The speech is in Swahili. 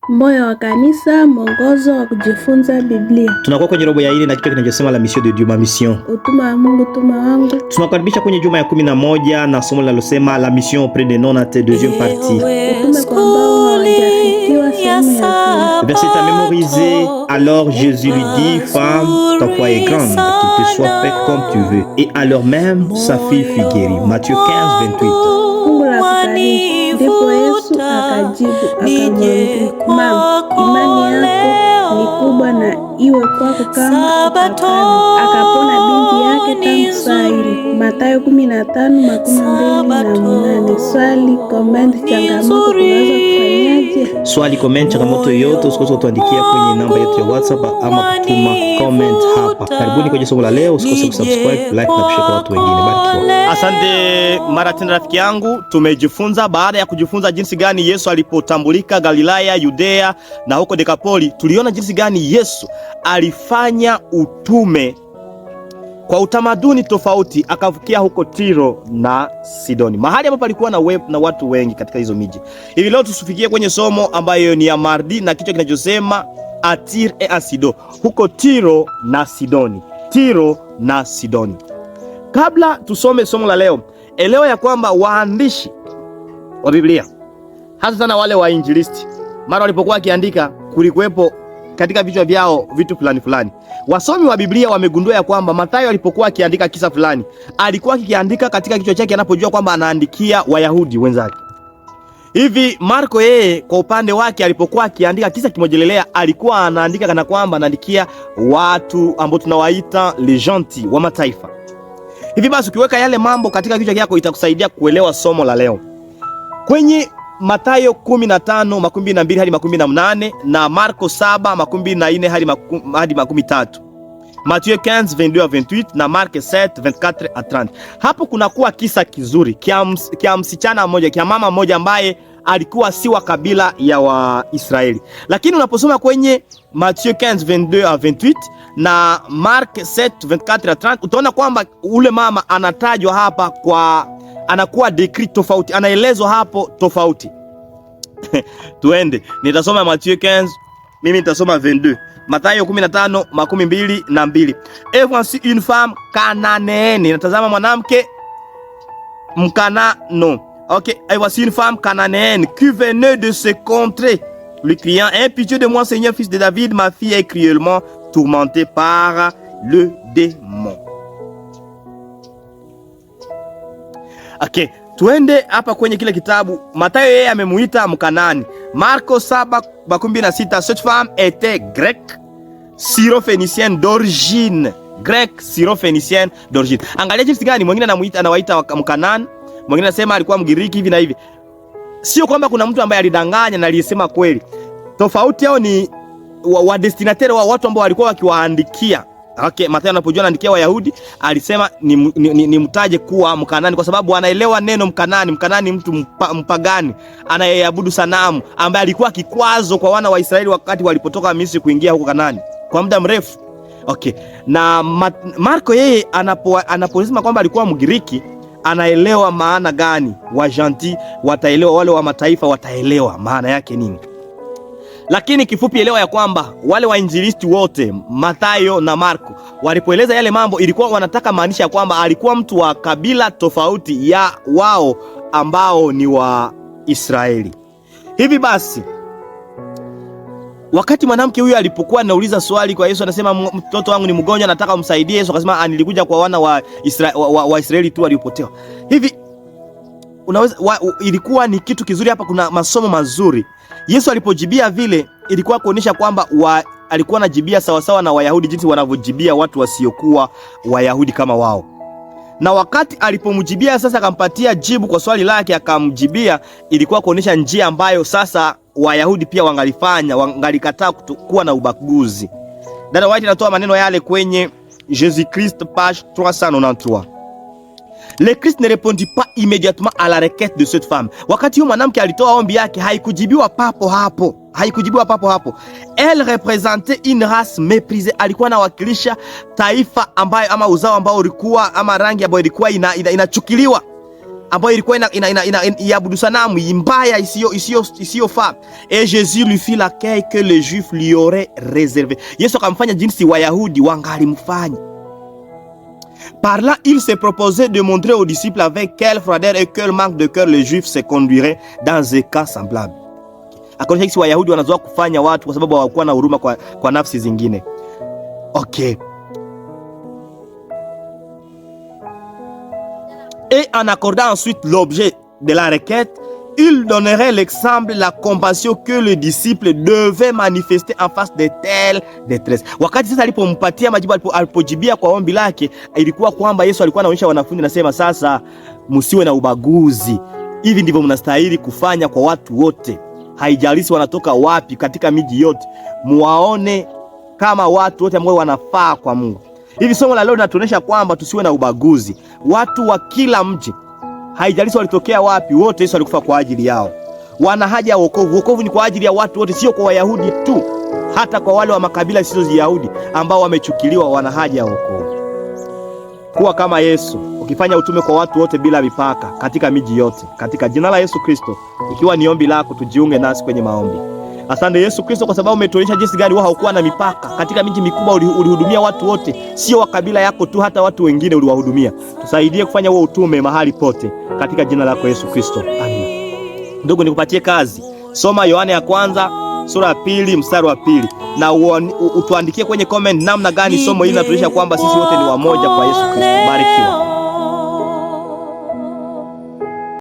Moyo wa kanisa, mwongozo wa kujifunza Biblia. Tunakuwa kwenye robo ya 4 na kichwa kinachosema la mission de Dieu, ma mission. Utuma wa Mungu, tuma wangu. Tunakaribisha kwenye juma ya 11 na somo linalosema la mission auprès des non-athées, deuxième partie. Utume kwa ambao hawajafikiwa, sehemu ya pili. Verset à mémoriser. Alors Jésus lui dit, femme, ta foi est grande, qu'il te soit fait comme tu veux. Et alors même, sa fille fut guérie. Matthieu 15, 28. Fungu la kukariri. Ndipo Yesu akajibu akamwambia, Mama, imani yako ni kubwa na iwe kwako kama utakavyo. Akapona binti yake tangu saa ile. Mathayo 15:28. Swali, comment, changamoto, tunaweza kufanyaje? Swali, comment, changamoto yote usikose kutuandikia kwenye namba yetu ya WhatsApp ama kutuma comment hapa. Karibuni kwenye somo la leo, usikose kusubscribe, like na kushare kwa watu wengine. Barikiwa. Asante mara tena rafiki yangu, tumejifunza baada ya kujifunza jinsi gani Yesu alipotambulika Galilaya, Yudea na huko Dekapoli, tuliona jinsi gani Yesu alifanya utume kwa utamaduni tofauti, akavukia huko Tiro na Sidoni, mahali ambapo palikuwa na watu wengi katika hizo miji. Hivi leo tusifikie kwenye somo ambayo ni ya mardi na kichwa kinachosema Atir et Asido, huko Tiro na Sidoni. Tiro na Sidoni. Kabla tusome somo la leo, elewa ya kwamba waandishi wa Biblia, hasa sana wale wainjilisti, mara walipokuwa wakiandika kulikuwepo katika vichwa vyao vitu fulani fulani. Wasomi wa Biblia wamegundua ya kwamba Mathayo alipokuwa akiandika kisa fulani, alikuwa akiandika katika kichwa chake anapojua kwamba anaandikia Wayahudi wenzake. Hivi Marko yeye kwa upande wake alipokuwa akiandika kisa kimojelelea, alikuwa anaandika kana kwamba anaandikia watu ambao tunawaita les gentils wa mataifa. Hivi basi ukiweka yale mambo katika kichwa chako itakusaidia kuelewa somo la leo. Kwenye Mathayo 15:22 hadi 18 na Marko 7:24 hadi 13. Matthieu 15:22-28 na Mark 7:24-30. Hapo kunakuwa kisa kizuri kia msichana mmoja, kia mama mmoja ambaye alikuwa si wa kabila ya Waisraeli. Lakini unaposoma kwenye Matthieu 15:22-28 na Mark 7:24-30 utaona kwamba ule mama anatajwa hapa kwa anakuwa decree tofauti, anaelezwa hapo tofauti. Tuende, nitasoma Matthieu 15, mimi nitasoma 22. Mathayo 15:22. Et voici une femme cananéenne. Natazama mwanamke mkanano. OK, et voici une femme cananéenne qui venait de se contrées, lui criant, aie pitié de moi, Seigneur, fils de David, ma fille est cruellement tourmentée par le démon. OK, tuende hapa kwenye kile kitabu. Mathayo yeye amemuita Mkanani. Marko 7:26, cette femme était grecque syrophénicienne d'origine. Grec syrophénicienne d'origine. Angalia jinsi gani mwingine anawaita Mkanani, mwingine anasema alikuwa Mgiriki hivi na hivi. Sio kwamba kuna mtu ambaye alidanganya na alisema kweli. Tofauti yao ni wa destinataire wa watu ambao walikuwa wakiwaandikia. Okay, Mathayo anapojua anaandikia Wayahudi, alisema ni mtaje kuwa Mkanani kwa sababu anaelewa neno Mkanani. Mkanani mtu mpagani anayeabudu sanamu ambaye alikuwa kikwazo kwa wana wa Israeli wakati walipotoka Misri kuingia huko Kanaani kwa muda mrefu. Okay. Na Marko yeye anaposema kwamba alikuwa Mgiriki, anaelewa maana gani. Wa gentil wataelewa, wale wa mataifa wataelewa maana yake nini. Lakini kifupi elewa ya kwamba wale wainjilisti wote Mathayo na Marko walipoeleza yale mambo, ilikuwa wanataka maanisha ya kwamba alikuwa mtu wa kabila tofauti ya wao ambao ni wa Israeli. Hivi basi wakati mwanamke huyu alipokuwa anauliza swali kwa Yesu, anasema mtoto wangu ni mgonjwa, nataka umsaidie. Yesu akasema nilikuja kwa wana wa Israeli tu waliopotea. Hivi unaweza ilikuwa ni kitu kizuri hapa, kuna masomo mazuri. Yesu alipojibia vile ilikuwa kuonyesha kwamba alikuwa anajibia sawasawa na Wayahudi jinsi wanavyojibia watu wasiokuwa Wayahudi kama wao. Na wakati alipomjibia sasa akampatia jibu kwa swali lake, akamjibia, ilikuwa kuonyesha njia ambayo sasa Wayahudi pia wangalikataa kuwa na ubaguzi. Dada White anatoa maneno yale kwenye Jésus Christ page 393. Le Christ ne répondit pas immédiatement à la requête de cette femme. Wakati huyo mwanamke alitoa ombi yake, haikujibiwa papo hapo. Elle représentait une race méprisée. Alikuwa anawakilisha taifa ambayo ama uzao ambao ulikuwa ama rangi ambayo ilikuwa inachukiliwa. ambayo ilikuwa iabudu sanamu mbaya isiyofaa. Et Jésus lui fit l'accueil que les Juifs lui auraient réservé. Yesu akamfanya jinsi Wayahudi wangalimfanya. Par là, il s'est proposé de montrer aux disciples avec quelle froideur et quel manque de cœur les Juifs se conduiraient dans un cas semblable. Akaonyesha jinsi Wayahudi wanazoea kufanya watu kwa sababu hawakuwa na huruma kwa nafsi zingine. Okay. Et en accordant ensuite l'objet de la requête, il donnerait l'exemple, la compassion que le disciple devait manifester en face de telle détresse. Wakati sasa alipompatia majibu, alipojibia kwa ombi lake, ilikuwa kwamba Yesu alikuwa anaonyesha wanafunzi, nasema sasa msiwe na ubaguzi. Hivi ndivyo mnastahili kufanya kwa watu wote. Haijalishi wanatoka wapi, katika miji yote. Muwaone kama watu wote ambao wanafaa kwa Mungu. Hivi somo la leo linatuonyesha kwamba tusiwe na ubaguzi. Watu wa kila mji, haijalishi walitokea wapi, wote Yesu alikufa kwa ajili yao. Wana haja ya wokovu. Wokovu ni kwa ajili ya watu wote, sio kwa Wayahudi tu. Hata kwa wale wa makabila sio Yahudi ambao wamechukiliwa, wana haja ya wokovu. Kuwa kama Yesu, ukifanya utume kwa watu wote bila mipaka, katika miji yote, katika jina la Yesu Kristo. Ikiwa ni ombi lako, tujiunge nasi kwenye maombi. Asante Yesu Kristo kwa sababu umetuonyesha jinsi gani wewe haukuwa na mipaka. Katika miji mikubwa ulihudumia watu wote, sio wa kabila yako tu, hata watu wengine uliwahudumia. Tusaidie kufanya huo utume mahali pote, katika jina lako Yesu Kristo. Amen. Ndugu, nikupatie kazi. Soma Yohana ya kwanza sura ya 2 mstari wa 2 na utuandikie kwenye comment namna gani somo hili linatuonyesha kwamba sisi wote ni wamoja kwa Yesu Kristo. Barikiwa.